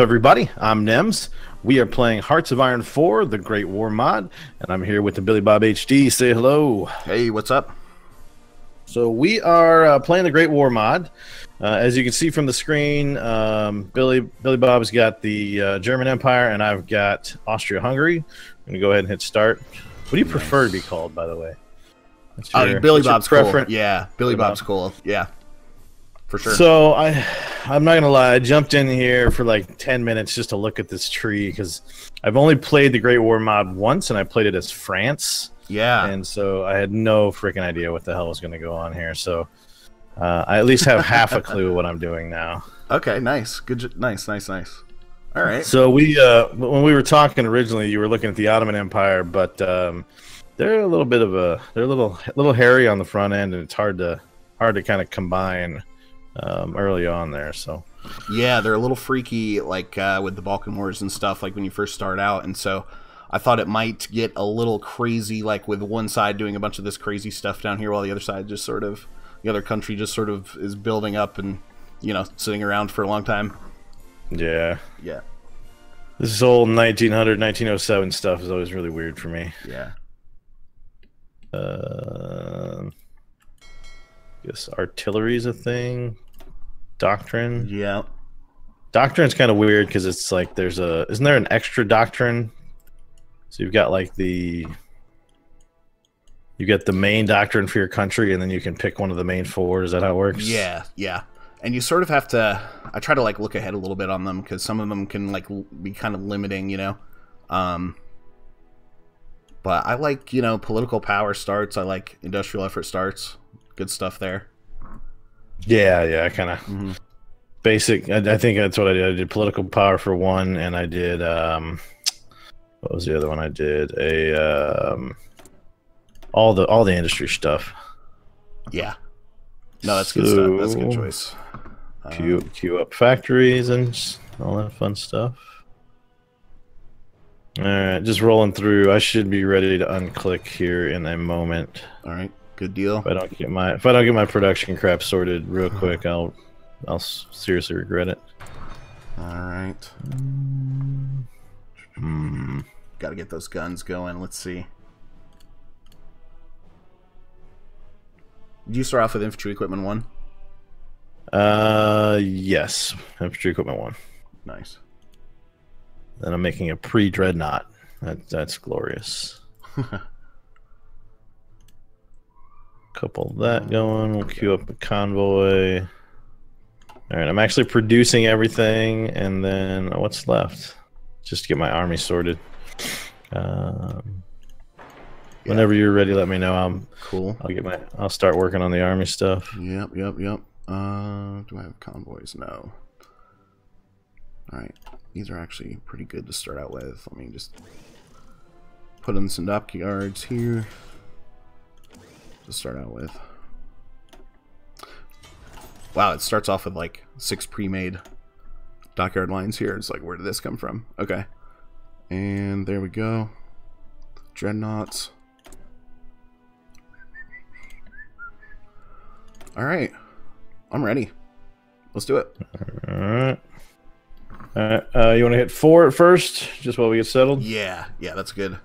Everybody, I'm Nems. We are playing Hearts of Iron 4, the Great War mod, and I'm here with the Billy Bob HD. Say hello. Hey, what's up? So we are playing the Great War mod. As you can see from the screen, Billy Bob's got the German Empire, and I've got Austria-Hungary. I'm going to go ahead and hit start. What do you prefer to be called, by the way? Billy Bob's cool. Yeah, Billy Bob's cool. Yeah, for sure. So I'm not gonna lie, I jumped in here for like 10 minutes just to look at this tree because I've only played the Great War mod once, and I played it as France. Yeah, and so I had no freaking idea what the hell was gonna go on here. So I at least have half a clue what I'm doing now. Okay, nice, good, nice. All right. So we when we were talking originally, you were looking at the Ottoman Empire, but they're a little bit of they're a little hairy on the front end, and it's hard to kind of combine early on there. So yeah, they're a little freaky, like with the Balkan Wars and stuff, like when you first start out. And so I thought it might get a little crazy, like with one side doing a bunch of this crazy stuff down here, while the other side just sort of, the other country just sort of is building up and, you know, sitting around for a long time. Yeah. This old 1900, 1907 stuff is always really weird for me. Yeah. Guess artillery is a thing. Doctrine. Yeah. Doctrine's kind of weird because it's like isn't there an extra doctrine? So you've got like you get the main doctrine for your country, and then you can pick one of the main four. Is that how it works? Yeah. And you sort of have to, I try to like look ahead a little bit on them because some of them can like be kind of limiting, you know. But I like, you know, political power starts. I like industrial effort starts. Good stuff there. Yeah, kind of basic. I think that's what I did. I did political power for one, and I did what was the other one? I did all the industry stuff. Yeah. No, that's good stuff. That's a good choice. Queue up factories and all that fun stuff. All right, just rolling through. I should be ready to unclick here in a moment. All right, good deal. If I don't get my production crap sorted real quick, I'll seriously regret it. All right. Got to get those guns going. Let's see. Did you start off with infantry equipment 1? Yes, infantry equipment 1. Nice. Then I'm making a pre-dreadnought. That's glorious. Couple that going. We'll queue up a convoy. All right, I'm actually producing everything, and then what's left? Just to get my army sorted. Whenever you're ready, let me know. Cool. I'll start working on the army stuff. Yep. Do I have convoys? No. All right. These are actually pretty good to start out with. Let me just put in some dockyards here to start out with. Wow, it starts off with like 6 pre-made dockyard lines here. It's like, where did this come from? Okay. And there we go. Dreadnoughts. All right. I'm ready. Let's do it. All right. You want to hit 4 at first, just while we get settled? Yeah, that's good.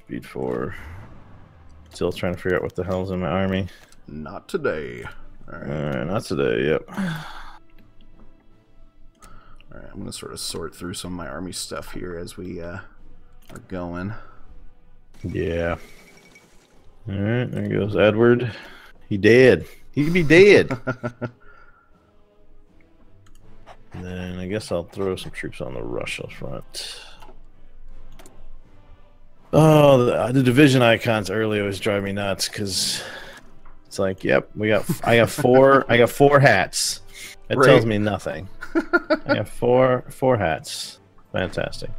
Speed 4. Still trying to figure out what the hell's in my army. Not today. All right, not today. Yep. All right, I'm gonna sort of sort through some of my army stuff here as we are going. Yeah. All right, there goes Edward. He dead. He'd be dead. And then I guess I'll throw some troops on the Russia front. Oh, the division icons early always drive me nuts because it's like, yep, I got 4 hats. That tells me nothing. I got four hats. Fantastic.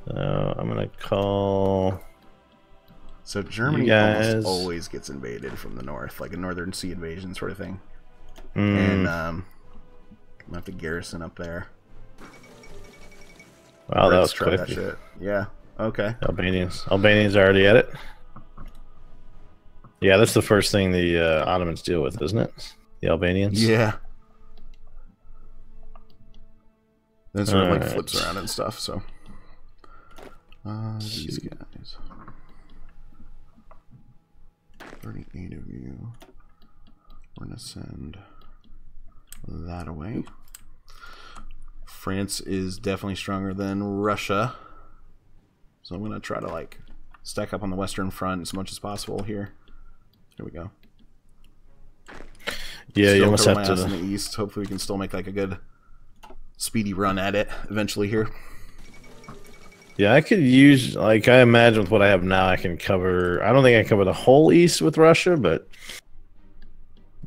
So I'm gonna call. So Germany almost always gets invaded from the north, like a northern sea invasion sort of thing. And I'm gonna have to garrison up there. Wow, that was quick. That shit. Yeah. Okay. Albanians are already at it. Yeah, that's the first thing the Ottomans deal with, isn't it? The Albanians. Yeah. Then sort of like flips around and stuff. So these guys, 38 of you. We're gonna send that away. France is definitely stronger than Russia, so I'm gonna try to like stack up on the Western Front as much as possible here. Here we go. Yeah, still you almost have to in the east. Hopefully, we can still make like a good speedy run at it eventually here. Yeah, I could use, like, I imagine with what I have now, I can cover. I don't think I can cover the whole east with Russia, but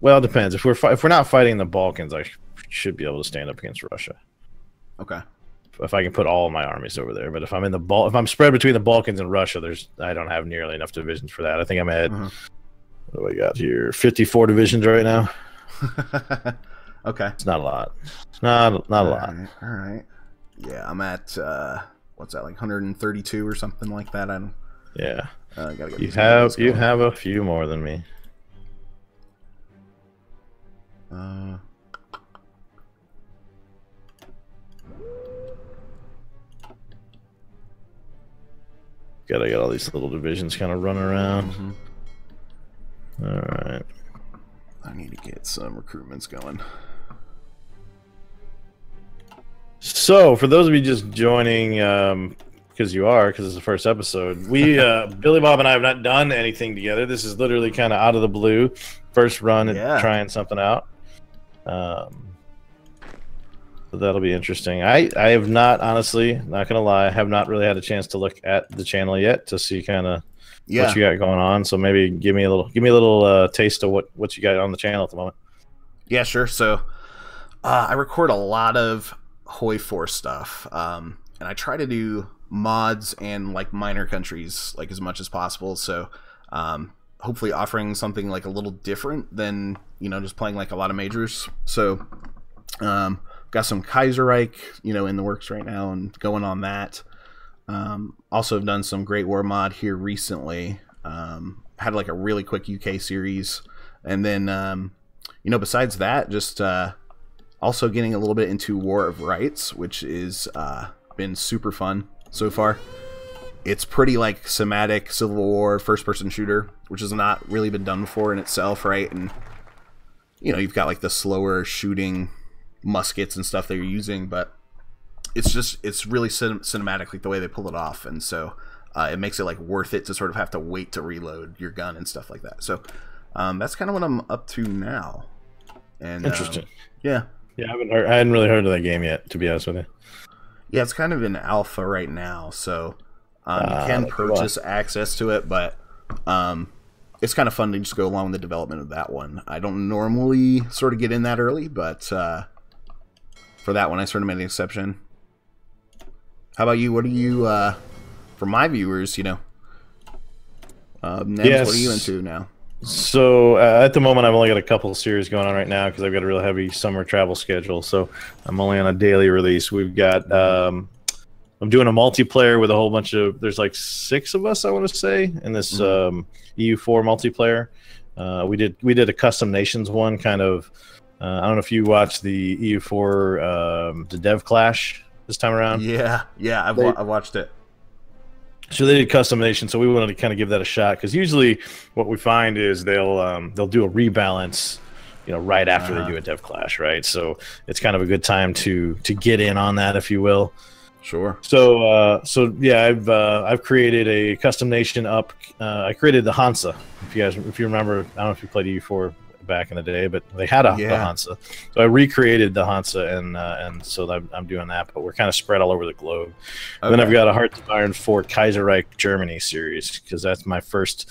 well, it depends. If we're not fighting the Balkans, I should be able to stand up against Russia. Okay. If I can put all of my armies over there, but if I'm in the if I'm spread between the Balkans and Russia, I don't have nearly enough divisions for that. I think I'm at what do I got here? 54 divisions right now. Okay. It's not a lot. Not a lot. All right. Yeah, I'm at what's that, like 132 or something like that? I don't. Yeah. Gotta get you have a few more than me. Gotta get all these little divisions kind of running around. All right. I need to get some recruitments going. So, for those of you just joining, because it's the first episode, we, Billy Bob and I have not done anything together. This is literally kind of out of the blue. First run at trying something out. So that'll be interesting. I have not, honestly, not going to lie, have not really had a chance to look at the channel yet to see kind of what you got going on. So maybe give me a little taste of what you got on the channel at the moment. Yeah, sure. So I record a lot of Hoi 4 stuff, and I try to do mods and like minor countries like as much as possible. So hopefully offering something like a little different than just playing like a lot of majors. So got some Kaiserreich in the works right now and going on that. Also have done some Great War mod here recently. Had like a really quick UK series, and then besides that, just also getting a little bit into War of Rights, which is been super fun so far. It's pretty like cinematic Civil War first-person shooter, which has not really been done before in itself, right? And you've got like the slower shooting muskets and stuff that you're using, but it's really cinematic, like the way they pull it off, and so it makes it like worth it to sort of have to wait to reload your gun and stuff like that. So that's kind of what I'm up to now. And interesting. Yeah, I hadn't really heard of that game yet, to be honest with you. Yeah, it's kind of in alpha right now, so you can purchase access to it, but it's kind of fun to just go along with the development of that one. I don't normally sort of get in that early, but for that one, I sort of made an exception. How about you? What are you, for my viewers, Nems, what are you into now? So at the moment, I've only got a couple of series going on right now because I've got a real heavy summer travel schedule. So I'm only on a daily release. We've got I'm doing a multiplayer with a whole bunch of. There's like 6 of us, I want to say, in this EU4 multiplayer. We did a custom nations one, kind of. I don't know if you watched the EU4 the Dev Clash this time around. Yeah, I've watched it. So they did custom nation, so we wanted to kind of give that a shot because usually what we find is they'll do a rebalance, right after they do a Dev Clash, right? So it's kind of a good time to get in on that, if you will. Sure. So yeah, I've created a custom nation up. I created the Hansa. If you remember, I don't know if you played EU4 back in the day, but they had the Hansa. So I recreated the Hansa, and so I'm doing that. But we're kind of spread all over the globe. Okay. Then I've got a Hearts of Iron 4 Kaiserreich Germany series because that's my first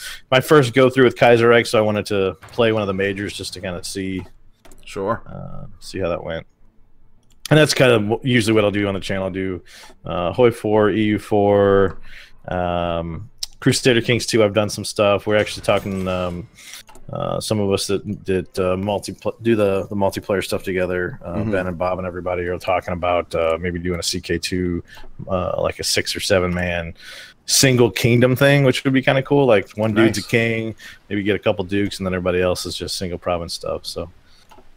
go through with Kaiserreich. So I wanted to play one of the majors just to kind of see, see how that went. And that's kind of usually what I'll do on the channel. I'll do Hoi 4, EU4, Crusader Kings 2. I've done some stuff. We're actually talking. Some of us that did do the multiplayer stuff together, Ben and Bob and everybody are talking about maybe doing a CK2, like a 6 or 7 man single kingdom thing, which would be kind of cool. Like one dude's a king, maybe get a couple dukes, and then everybody else is just single province stuff. So,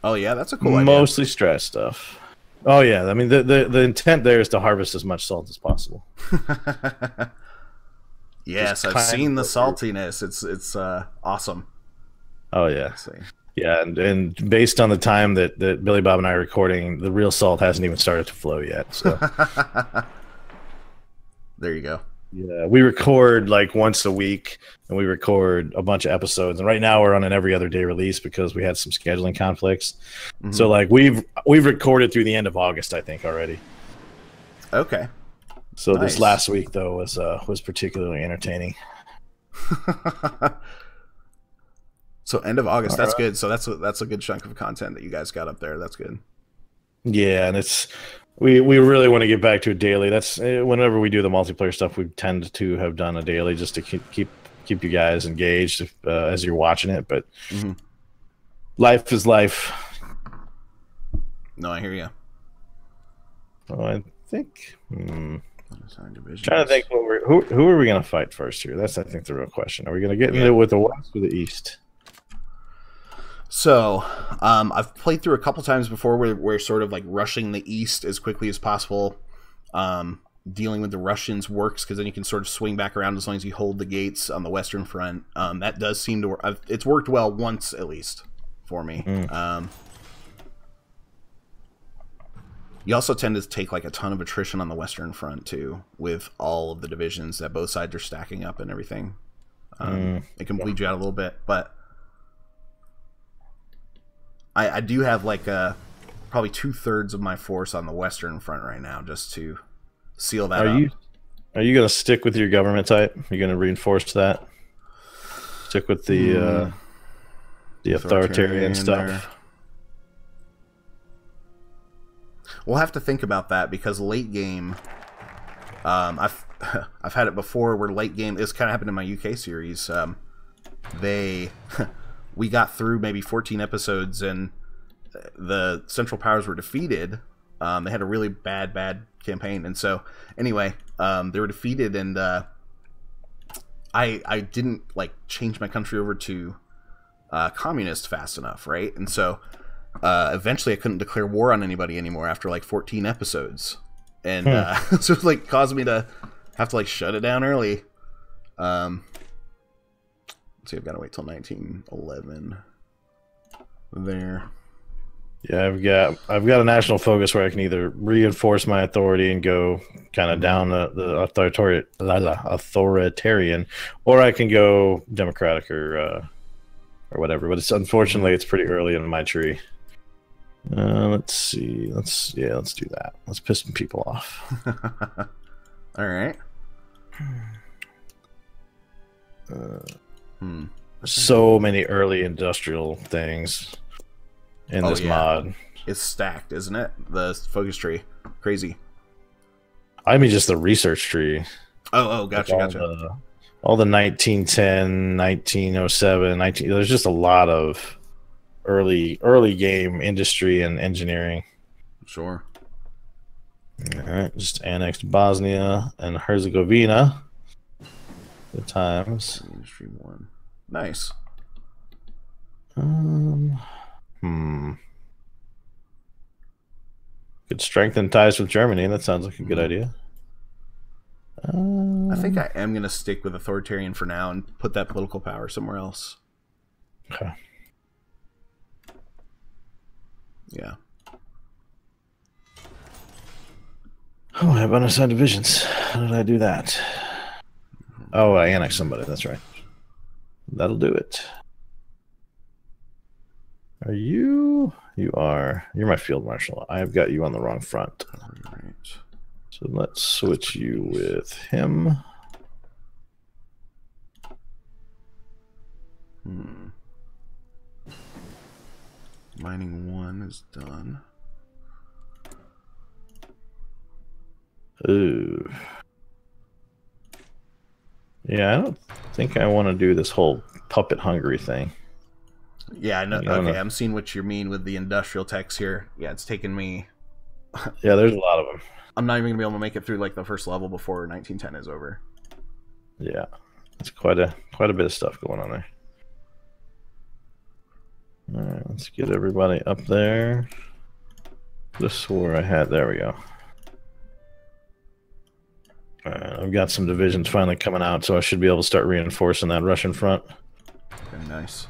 oh yeah, that's a cool idea. Mostly strat stuff. Oh yeah, I mean the intent there is to harvest as much salt as possible. Yes, I've seen the saltiness. It's awesome. Oh yeah, yeah, and based on the time that Billy Bob and I are recording, the real salt hasn't even started to flow yet. So there you go. Yeah, we record like once a week, and we record a bunch of episodes. And right now we're on an every other day release because we had some scheduling conflicts. Mm-hmm. So like we've recorded through the end of August, I think, already. Okay. So nice. This last week though was particularly entertaining. So end of August, that's good. So that's a good chunk of content that you guys got up there. That's good. Yeah, and it's. We really want to get back to a daily. That's whenever we do the multiplayer stuff, we tend to have done a daily just to keep you guys engaged as you're watching it. But life is life. No, I hear you. Oh, I think. Trying to think who are we going to fight first here? That's I think the real question. Are we going to get into it with the West or the East? So, I've played through a couple times before where we're sort of like rushing the east as quickly as possible. Dealing with the Russians works because then you can sort of swing back around as long as you hold the gates on the western front. That does seem to work. It's worked well once at least for me. You also tend to take like a ton of attrition on the western front too, with all of the divisions that both sides are stacking up and everything. It can bleed you out a little bit, but I do have like probably 2/3 of my force on the western front right now, just to seal that up. Are you going to stick with your government type? Are you going to reinforce that? Stick with the authoritarian stuff. There. We'll have to think about that because late game, I've had it before where late game. This kind of happened in my UK series. We got through maybe 14 episodes and the Central Powers were defeated. They had a really bad campaign. And so anyway, they were defeated and I didn't like change my country over to communist fast enough, right? And so eventually I couldn't declare war on anybody anymore after like 14 episodes. And so it like caused me to have to like shut it down early. See, I've got to wait till 1911 there. Yeah, I've got a national focus where I can either reinforce my authority and go kind of down the authoritarian, or I can go democratic or whatever. But it's unfortunately it's pretty early in my tree. Let's see. Let's do that. Let's piss some people off. All right. So many early industrial things in this mod. It's stacked, isn't it? The focus tree. Crazy. I mean, just the research tree. Oh, gotcha. All the 1910, 1907, there's just a lot of early game industry and engineering. Sure. All right, just annexed Bosnia and Herzegovina. Good times. Industry 1. Nice. Could strengthen ties with Germany. That sounds like a good idea. I think I am going to stick with authoritarian for now and put that political power somewhere else. Okay. Yeah. Oh, I have unassigned divisions. How did I do that? Oh, I annexed somebody. That's right. That'll do it. Are you? You are. You're my field marshal. I've got you on the wrong front. All right. So let's switch you with him. Mining 1 is done. Ooh. Yeah, I don't think I want to do this whole puppet Hungary thing. Yeah, I know. Okay, I'm seeing what you mean with the industrial techs here. Yeah, it's taken me. Yeah, there's a lot of them. I'm not even gonna be able to make it through like the first level before 1910 is over. Yeah, it's quite a bit of stuff going on there. All right, let's get everybody up there. Just swore I had. There we go. I've got some divisions finally coming out, so I should be able to start reinforcing that Russian front. Very nice.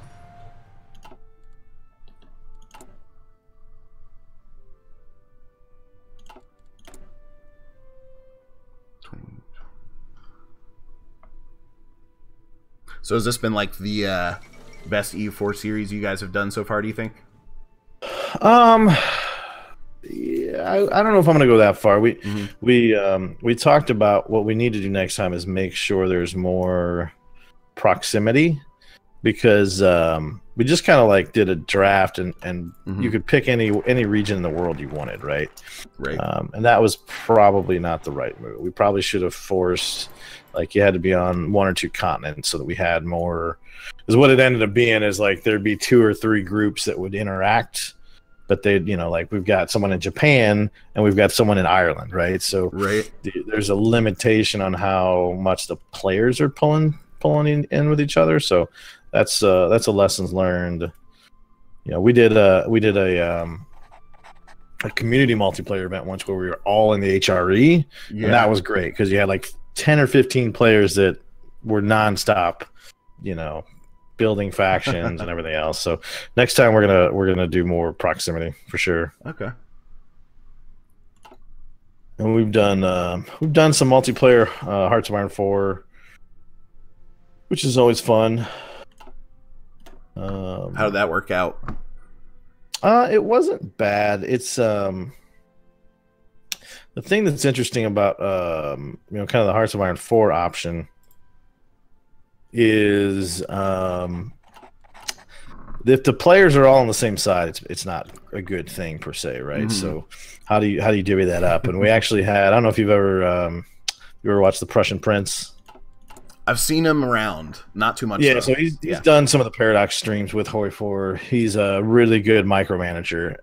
So has this been like the best EU4 series you guys have done so far, do you think? Yeah, I don't know if I'm going to go that far. We talked about what we need to do next time is make sure there's more proximity, because we just kind of like did a draft and you could pick any region in the world you wanted, right? Right. And that was probably not the right move. We probably should have forced, like, you had to be on 1 or 2 continents so that we had more. Because what it ended up being is like there'd be 2 or 3 groups that would interact, but they'd, like, we've got someone in Japan and we've got someone in Ireland, right? So there's a limitation on how much the players are pulling in with each other. So that's a lessons learned. We did a community multiplayer event once where we were all in the HRE, and that was great because you had like 10 or 15 players that were nonstop, building factions and everything else. So next time we're gonna do more proximity for sure. Okay. And we've done some multiplayer Hearts of Iron 4, which is always fun. How did that work out? It wasn't bad. It's the thing that's interesting about kind of the Hearts of Iron 4 option is if the players are all on the same side, it's not a good thing per se, right? So how do you divvy that up? And we actually had, I don't know if you've ever watched The Prussian Prince. I've seen him around, not too much. Yeah, though. so he's done some of the Paradox streams with Hoi 4. He's a really good micromanager.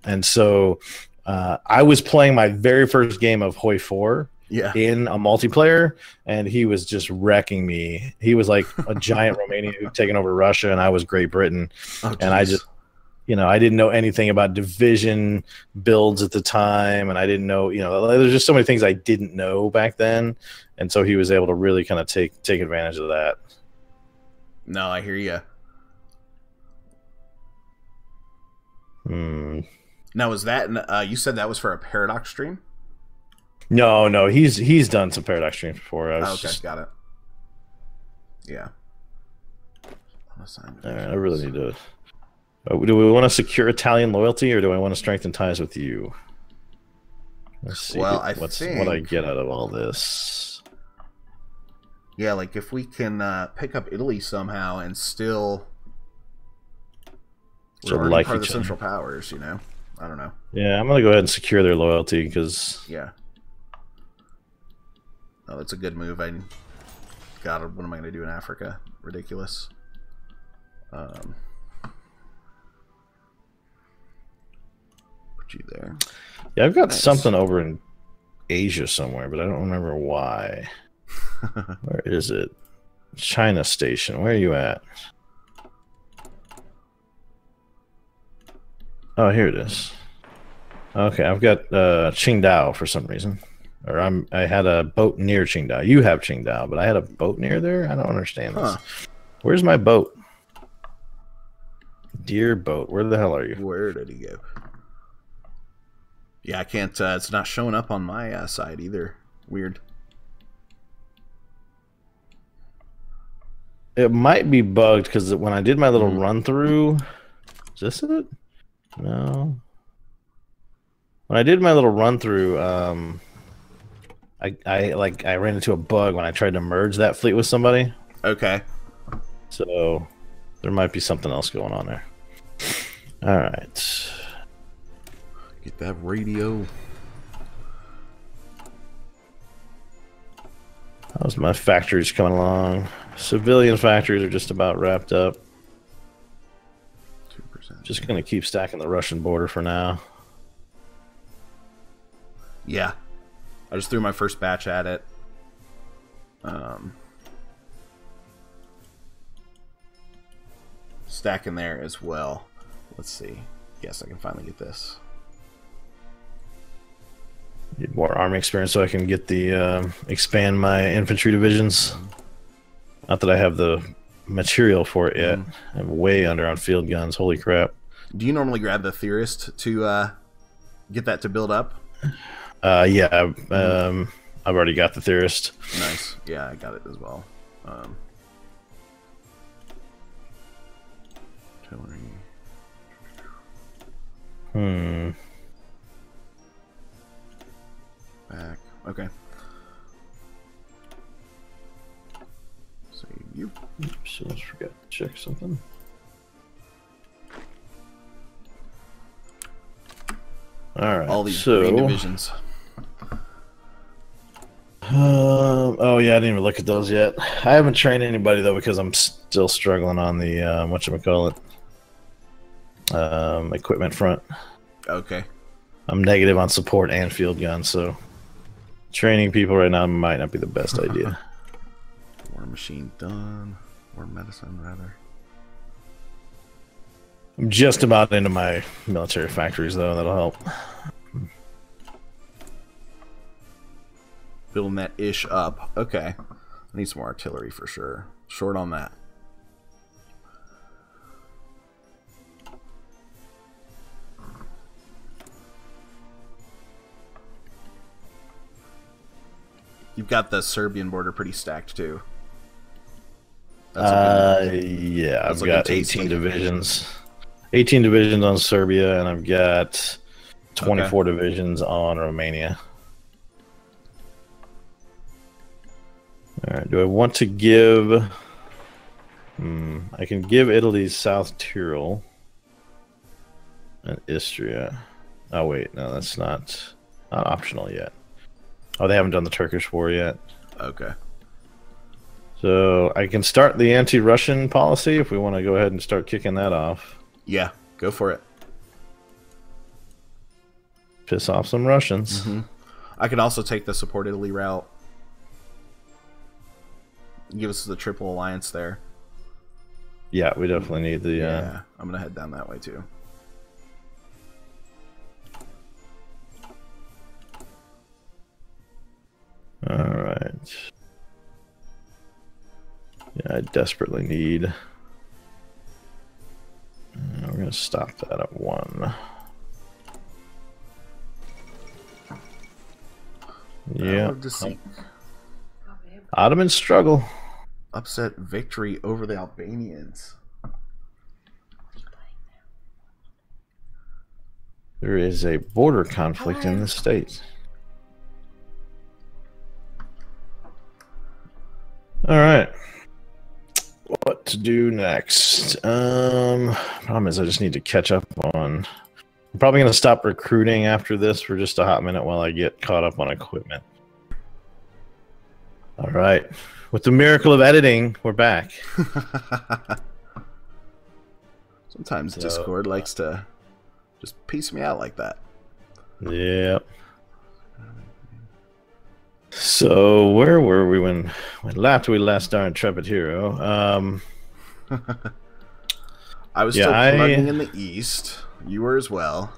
And so I was playing my very first game of Hoi 4 in a multiplayer, and he was just wrecking me. He was like a giant Romanian who'd taken over Russia, and I was Great Britain. And I just, I didn't know anything about division builds at the time, and I didn't know, there's just so many things I didn't know back then. And so he was able to really kind of take advantage of that. No, I hear you. Now, was that you said that was for a Paradox stream? No, he's done some Paradox streams before. Got it. Yeah. I really need to. Do we want to secure Italian loyalty, or do I want to strengthen ties with you? Let's see. Well, what I get out of all this. Yeah, like if we can pick up Italy somehow and still we're like part of the Central Powers, I don't know. Yeah, I'm gonna go ahead and secure their loyalty because oh, that's a good move. God, what am I gonna do in Africa? Ridiculous. Put you there. Yeah, I've got something over in Asia somewhere, but I don't remember why. Where is it? China Station. Where are you at? Oh, here it is. Okay, I've got Qingdao for some reason. Or I had a boat near Qingdao. You have Qingdao, but I had a boat near there? I don't understand this. Where's my boat? Dear boat, where the hell are you? Where did he go? Yeah, I can't. It's not showing up on my side either. Weird. It might be bugged because when I did my little run through, is this it? No. When I did my little run through, I ran into a bug when I tried to merge that fleet with somebody. Okay. So there might be something else going on there. All right. Get that radio. How's my factories coming along? Civilian factories are just about wrapped up. 2%. Just going to keep stacking the Russian border for now. Yeah. I just threw my first batch at it. Stacking there as well. Let's see. Yes, I can finally get this. Need more army experience so I can get the expand my infantry divisions. Not that I have the material for it yet. I'm way under on field guns. Holy crap! Do you normally grab the theorist to get that to build up? Yeah. I've already got the theorist. Nice. Yeah, I got it as well. Artillery. Back. Okay. Save you. Oops, I just forgot to check something. All right. All these green divisions. Oh yeah, I didn't even look at those yet. I haven't trained anybody though because I'm still struggling on the whatchamacallit, equipment front. Okay. I'm negative on support and field guns, so training people right now might not be the best idea. War machine done. War medicine rather. I'm just about into my military factories though. That'll help. Building that ish up. Okay. I need some more artillery for sure. Short on that. You've got the Serbian border pretty stacked too. Yeah, I've got 18 divisions. 18 divisions on Serbia, and I've got 24 divisions on Romania. All right, do I want to give... I can give Italy South Tyrol and Istria. Oh, wait, no, that's not optional yet. Oh, they haven't done the Turkish war yet. Okay. So I can start the anti-Russian policy if we want to go ahead and start kicking that off. Yeah, go for it. Piss off some Russians. I can also take the support Italy route. Give us the triple alliance there. Yeah, we definitely need the... Yeah, I'm going to head down that way too. Alright. Yeah, I desperately need... we're going to stop that at 1. Yeah. Ottoman struggle. Upset victory over the Albanians. There is a border conflict in the state. All right. What to do next? Problem is I just need to catch up on... I'm probably going to stop recruiting after this for just a hot minute while I get caught up on equipment. All right. With the miracle of editing, we're back. Sometimes Discord likes to just piece me out like that. Yep. So where were we when after we last darn Intrepid Hero? I was still plugging in the east. You were as well.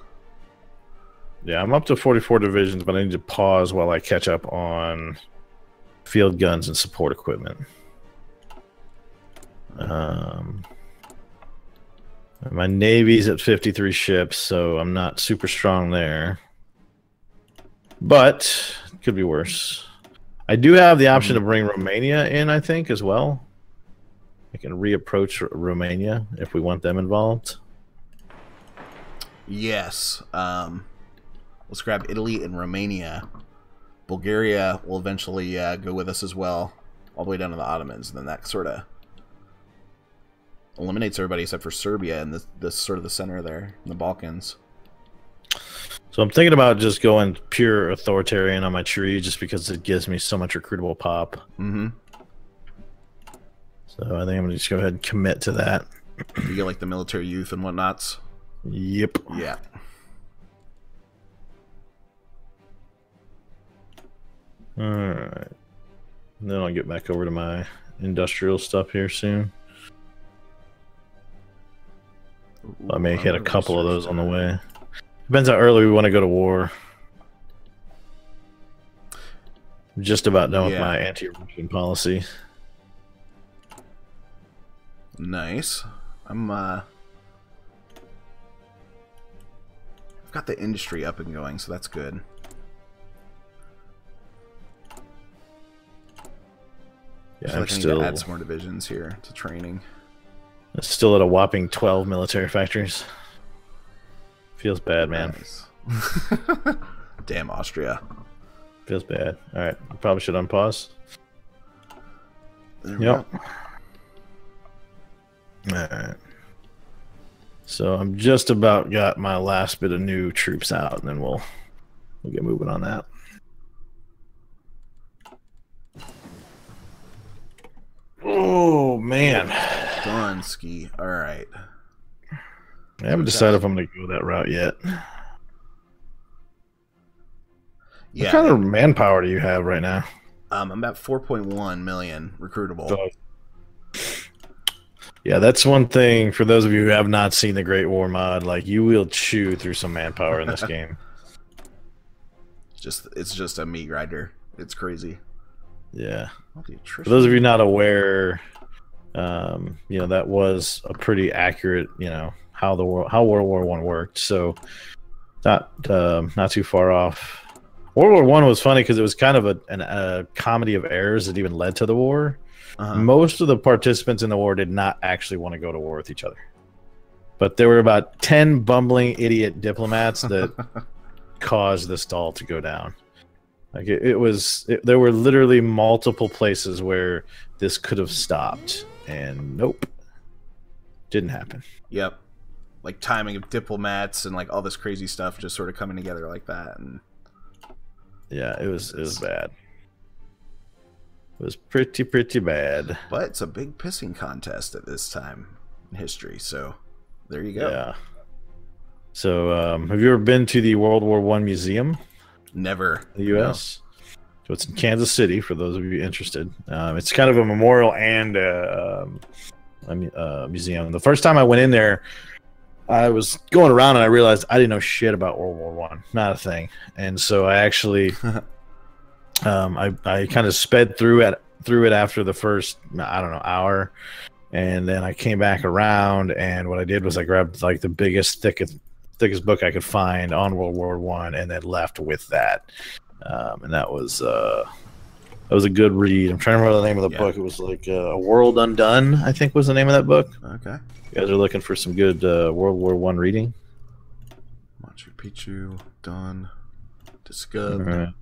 Yeah, I'm up to 44 divisions, but I need to pause while I catch up on field guns and support equipment. My Navy's at 53 ships, so I'm not super strong there. But it could be worse. I do have the option to bring Romania in, I think, as well. I can reapproach Romania if we want them involved. Yes. Let's grab Italy and Romania. Bulgaria will eventually go with us as well, all the way down to the Ottomans. And then that sort of eliminates everybody except for Serbia and this sort of the center there in the Balkans. So I'm thinking about just going pure authoritarian on my tree just because it gives me so much recruitable pop. Mm-hmm. So I think I'm going to just go ahead and commit to that. You get like the military youth and whatnots? Yep. Yeah. Alright. Then I'll get back over to my industrial stuff here soon. Ooh, I may hit a couple of those on the way. Depends how early we want to go to war. Just about done with my anti-Russian policy. Nice. I've got the industry up and going, so that's good. Yeah, I still need to add some more divisions here to training. Still at a whopping 12 military factories. Feels bad, man. Nice. Damn Austria. Feels bad. All right, I probably should unpause. There we go. All right. So I'm just about got my last bit of new troops out, and then we'll get moving on that. Oh man, Dunsky. All right. I haven't decided if I'm going to go that route yet. Yeah. What kind of manpower do you have right now? I'm about 4.1 million recruitable. Yeah, that's one thing for those of you who have not seen the Great War mod. Like, you will chew through some manpower in this game. It's just a meat grinder. It's crazy. Yeah. For those of you not aware, you know, that was a pretty accurate, you know, how World War I worked. So not too far off. World War I was funny because it was kind of a comedy of errors that even led to the war. Most of the participants in the war did not actually want to go to war with each other. But there were about 10 bumbling idiot diplomats that caused the stall to go down. Like there were literally multiple places where this could have stopped, and nope, didn't happen. Yep, like timing of diplomats and like all this crazy stuff just sort of coming together like that, and yeah, it was bad. It was pretty bad. But it's a big pissing contest at this time in history, so there you go. Yeah. So, have you ever been to the World War I Museum? Never. In the U.S. No. So it's in Kansas City, for those of you interested. It's kind of a memorial and a museum. The first time I went in there, I was going around and I realized I didn't know shit about World War I. Not a thing. And so I actually... I kind of sped through it after the first, I don't know, hour, and then I came back around, and what I did was I grabbed like the biggest, thickest book I could find on World War I, and then left with that, and that was a good read. I'm trying to remember the name of the book. It was like A World Undone, I think was the name of that book. Okay, you guys are looking for some good World War I reading. Machu Picchu done, discovered. All right.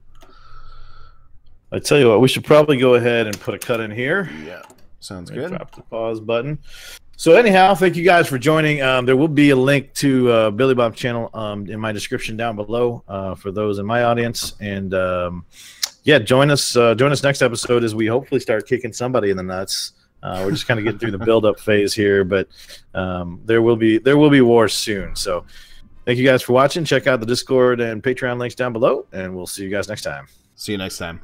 I tell you what, we should probably go ahead and put a cut in here. Yeah, sounds good. Drop the pause button. So anyhow, thank you guys for joining. There will be a link to Billy Bob's channel in my description down below for those in my audience. And yeah, join us next episode as we hopefully start kicking somebody in the nuts. We're just kind of getting through the build-up phase here, but there will be wars soon. So thank you guys for watching. Check out the Discord and Patreon links down below, and we'll see you guys next time. See you next time.